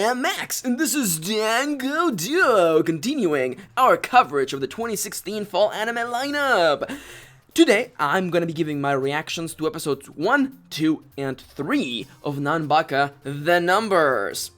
am Max, and this is Dango Duo, continuing our coverage of the 2016 fall anime lineup. Today, I'm gonna be giving my reactions to episodes 1, 2, and 3 of Nanbaka, The Numbers.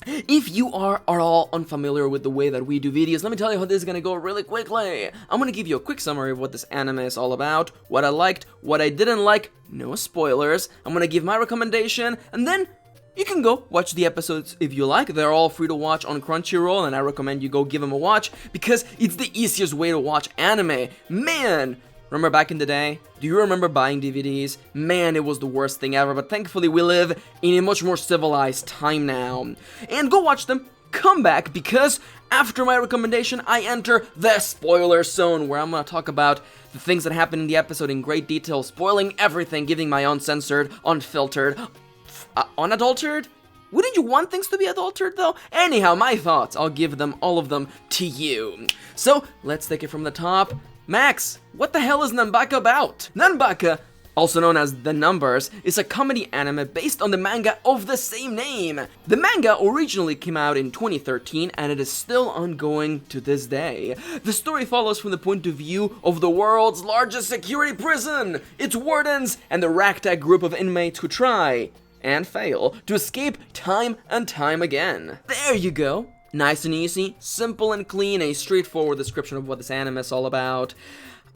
If you are all unfamiliar with the way that we do videos, let me tell you how this is gonna go really quickly. I'm gonna give you a quick summary of what this anime is all about, what I liked, what I didn't like, no spoilers. I'm gonna give my recommendation, and then you can go watch the episodes if you like. They're all free to watch on Crunchyroll, and I recommend you go give them a watch because it's the easiest way to watch anime. Man! Remember back in the day? Do you remember buying DVDs? Man, it was the worst thing ever, but thankfully we live in a much more civilized time now. And go watch them, come back, because after my recommendation, I enter the spoiler zone, where I'm gonna talk about the things that happen in the episode in great detail, spoiling everything, giving my uncensored, unfiltered, unadulterated? Wouldn't you want things to be adulterated, though? Anyhow, my thoughts, I'll give them, all of them, to you. So, let's take it from the top. Max, what the hell is Nanbaka about? Nanbaka, also known as The Numbers, is a comedy anime based on the manga of the same name. The manga originally came out in 2013 and it is still ongoing to this day. The story follows from the point of view of the world's largest security prison, its wardens, and the ragtag group of inmates who try and fail to escape time and time again. There you go. Nice and easy, simple and clean, a straightforward description of what this anime is all about.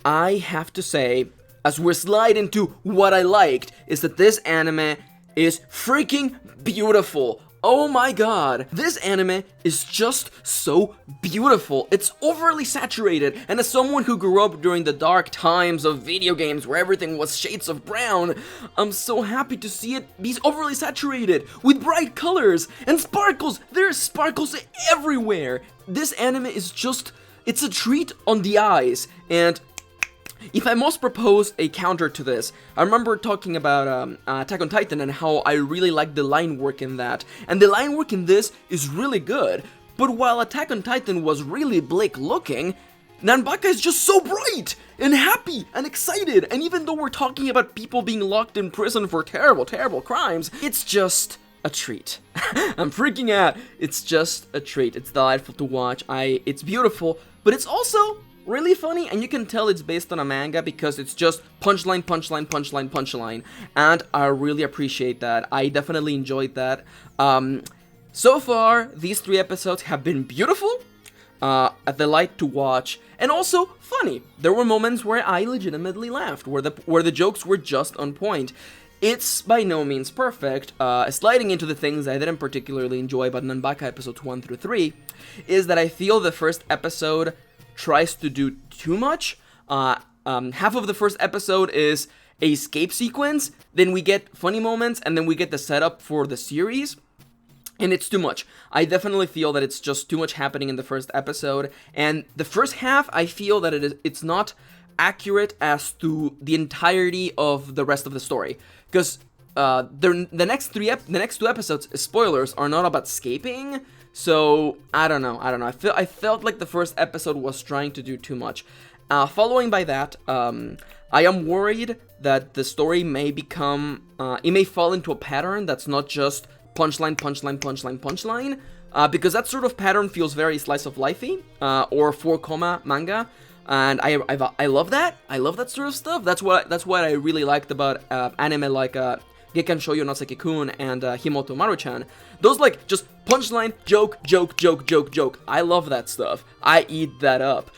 I have to say, as we slide into what I liked, is that this anime is freaking beautiful. Oh my god, this anime is just so beautiful. It's overly saturated, and as someone who grew up during the dark times of video games where everything was shades of brown, I'm so happy to see it be overly saturated with bright colors and sparkles. There's sparkles everywhere. This anime is just, it's a treat on the eyes. And if I must propose a counter to this, I remember talking about Attack on Titan and how I really like the line work in that. And the line work in this is really good. But while Attack on Titan was really bleak looking, Nanbaka is just so bright and happy and excited. And even though we're talking about people being locked in prison for terrible, terrible crimes, it's just a treat. I'm freaking out. It's just a treat. It's delightful to watch. It's beautiful, but it's also really funny, and you can tell it's based on a manga because it's just punchline, punchline, punchline, punchline, and I really appreciate that. I definitely enjoyed that. So far, these 3 episodes have been beautiful, a delight to watch, and also funny. There were moments where I legitimately laughed, where the jokes were just on point. It's by no means perfect. Sliding into the things I didn't particularly enjoy about Nanbaka episodes 1 through 3 is that I feel the first episode tries to do too much. Half of the first episode is a escape sequence, then we get funny moments, and then we get the setup for the series, and it's too much. I definitely feel that it's just too much happening in the first episode, and the first half, I feel that it's not accurate as to the entirety of the rest of the story, because the next 2 episodes, spoilers, are not about escaping. So, I don't know, I felt like the first episode was trying to do too much. Following by that, I am worried that the story may become, it may fall into a pattern that's not just punchline, punchline, punchline, punchline, because that sort of pattern feels very slice of lifey, or 4-koma manga, and I love that. I love that sort of stuff. That's what I really liked about anime like Gekkan Shoujo no Seki-kun and Himoto Maru-chan. Those, like, just punchline, joke, joke, joke, joke, joke. I love that stuff. I eat that up.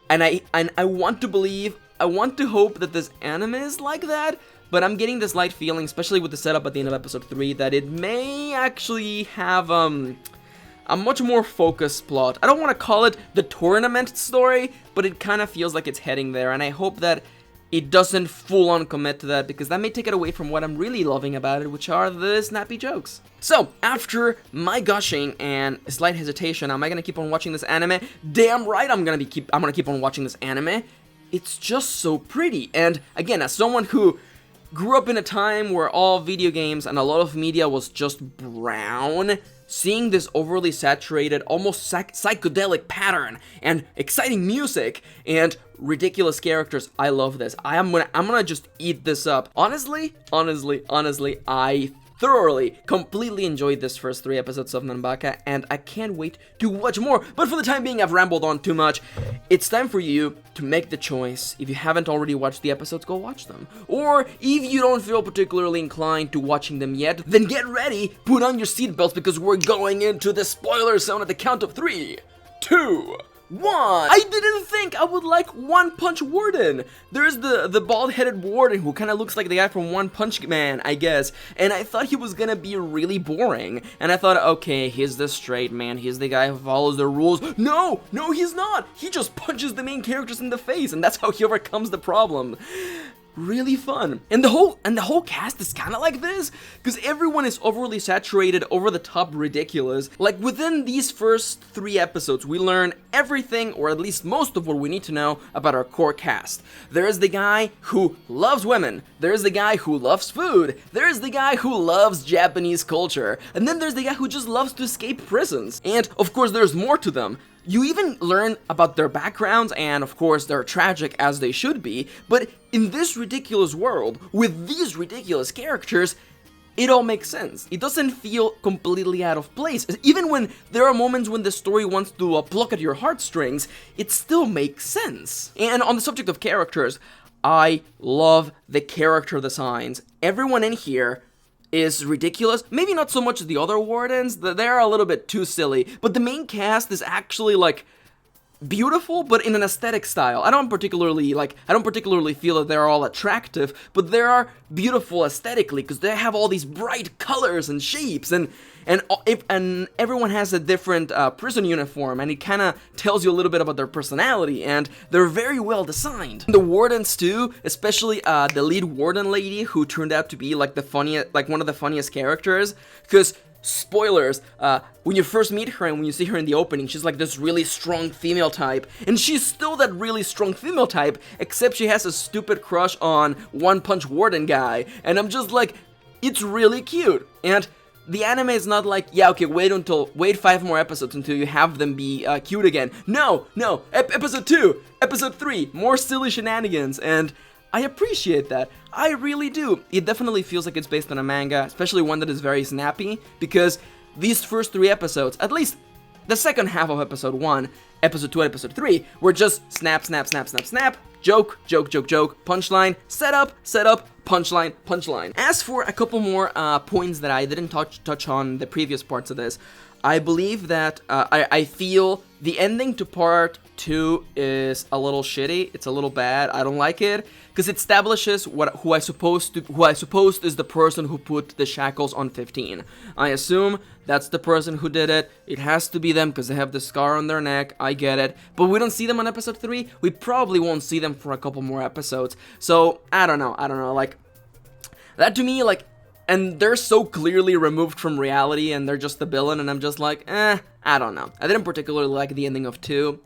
And I want to believe, I want to hope that this anime is like that, but I'm getting this light feeling, especially with the setup at the end of episode 3, that it may actually have a much more focused plot. I don't want to call it the tournament story, but it kind of feels like it's heading there, and I hope that it doesn't full-on commit to that, because that may take it away from what I'm really loving about it, which are the snappy jokes. So, after my gushing and slight hesitation, am I gonna keep on watching this anime? Damn right I'm gonna keep on watching this anime. It's just so pretty, and again, as someone who grew up in a time where all video games and a lot of media was just brown, seeing this overly saturated, almost psychedelic pattern, and exciting music, and ridiculous characters, I love this. I'm gonna just eat this up. Honestly, I thoroughly, completely enjoyed this first 3 episodes of Nanbaka, and I can't wait to watch more. But for the time being, I've rambled on too much. It's time for you to make the choice. If you haven't already watched the episodes, go watch them. Or if you don't feel particularly inclined to watching them yet, then get ready, put on your seatbelts, because we're going into the spoiler zone at the count of 3, 2, 1. I didn't think I would like One Punch Warden. There's the bald-headed warden who kind of looks like the guy from One Punch Man, I guess. And I thought he was gonna be really boring. And I thought, okay, he's the straight man. He's the guy who follows the rules. No, he's not. He just punches the main characters in the face, and that's how he overcomes the problem. Really fun. And the whole cast is kind of like this, because everyone is overly saturated, over the top ridiculous. Like, within these first 3 episodes, we learn everything, or at least most of what we need to know about our core cast. There is the guy who loves women, there is the guy who loves food, there is the guy who loves Japanese culture, and then there's the guy who just loves to escape prisons. And of course there's more to them. You even learn about their backgrounds, and of course they're tragic as they should be, but in this ridiculous world, with these ridiculous characters, it all makes sense. It doesn't feel completely out of place. Even when there are moments when the story wants to pluck at your heartstrings, it still makes sense. And on the subject of characters, I love the character designs. Everyone in here is ridiculous. Maybe not so much the other wardens, they're a little bit too silly, but the main cast is actually like beautiful, but in an aesthetic style. I don't particularly feel that they're all attractive, but they are beautiful aesthetically because they have all these bright colors and shapes, and everyone has a different prison uniform, and it kind of tells you a little bit about their personality, and they're very well designed. The wardens too, especially the lead warden lady, who turned out to be like one of the funniest characters, because spoilers, when you first meet her and when you see her in the opening, she's like this really strong female type, and she's still that really strong female type, except she has a stupid crush on One Punch Warden guy, and I'm just like, it's really cute. And the anime is not like, yeah, okay, wait 5 more episodes until you have them be cute again. No, episode 2, episode 3, more silly shenanigans, and I appreciate that. I really do. It definitely feels like it's based on a manga, especially one that is very snappy, because these first 3 episodes, at least the second half of episode 1, episode 2, and episode 3, were just snap, joke, punchline, setup, punchline. As for a couple more points that I didn't touch on the previous parts of this, I believe that I feel the ending to part 2 is a little shitty. It's a little bad. I don't like it because it establishes who I suppose is the person who put the shackles on 15. I assume that's the person who did it. It has to be them because they have the scar on their neck. I get it, but we don't see them on episode 3. We probably won't see them for a couple more episodes. So I don't know. Like, that to me, like. And they're so clearly removed from reality, and they're just the villain, and I'm just like, I don't know. I didn't particularly like the ending of 2.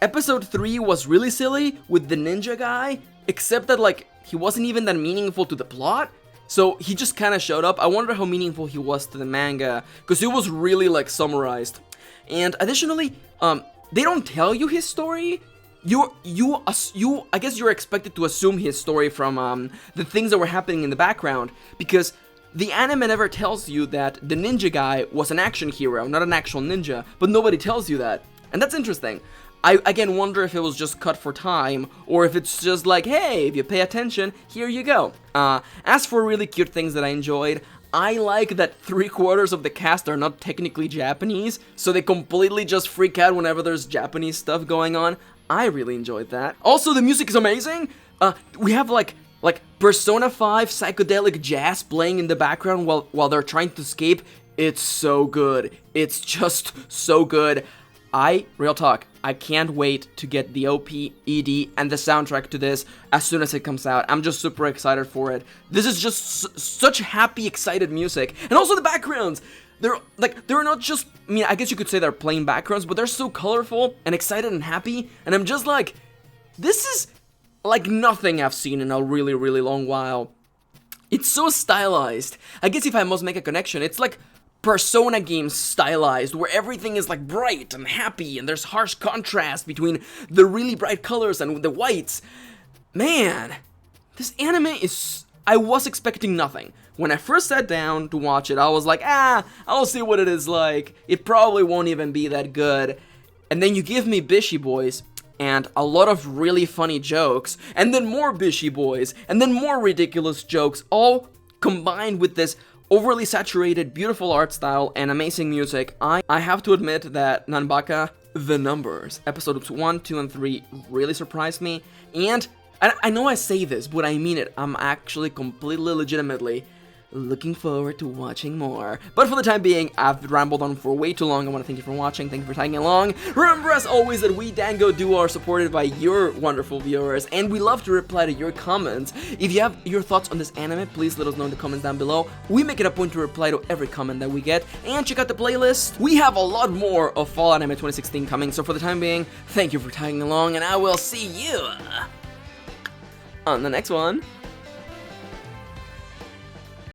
Episode 3 was really silly with the ninja guy, except that, like, he wasn't even that meaningful to the plot, so he just kind of showed up. I wonder how meaningful he was to the manga, because it was really, like, summarized. And additionally, they don't tell you his story. I guess you're expected to assume his story from the things that were happening in the background, because the anime never tells you that the ninja guy was an action hero, not an actual ninja, but nobody tells you that, and that's interesting. I again wonder if it was just cut for time, or if it's just like, hey, if you pay attention, here you go. As for really cute things that I enjoyed, I like that 3/4 of the cast are not technically Japanese, so they completely just freak out whenever there's Japanese stuff going on. I really enjoyed that. Also, the music is amazing. We have like Persona 5 psychedelic jazz playing in the background while they're trying to escape. It's so good. It's just so good. Real talk, I can't wait to get the OP, ED, and the soundtrack to this as soon as it comes out. I'm just super excited for it. This is just such happy, excited music. And also the backgrounds. They're not just, I mean, I guess you could say they're plain backgrounds, but they're so colorful and excited and happy, and I'm just like, this is like nothing I've seen in a really, really long while. It's so stylized. I guess if I must make a connection, it's like Persona games stylized, where everything is like bright and happy, and there's harsh contrast between the really bright colors and the whites. Man, this anime is I was expecting nothing. When I first sat down to watch it, I was like, I'll see what it is like. It probably won't even be that good. And then you give me Bishy Boys, and a lot of really funny jokes, and then more Bishy Boys, and then more ridiculous jokes, all combined with this overly saturated, beautiful art style and amazing music. I have to admit that Nanbaka, the numbers, episodes 1, 2, and 3 really surprised me, and I know I say this, but I mean it. I'm actually completely legitimately looking forward to watching more. But for the time being, I've rambled on for way too long. I want to thank you for watching, thank you for tagging along. Remember, as always, that we Dango Duo are supported by your wonderful viewers, and we love to reply to your comments. If you have your thoughts on this anime, please let us know in the comments down below. We make it a point to reply to every comment that we get, and check out the playlist. We have a lot more of Fall Anime 2016 coming, so for the time being, thank you for tagging along, and I will see you on the next one.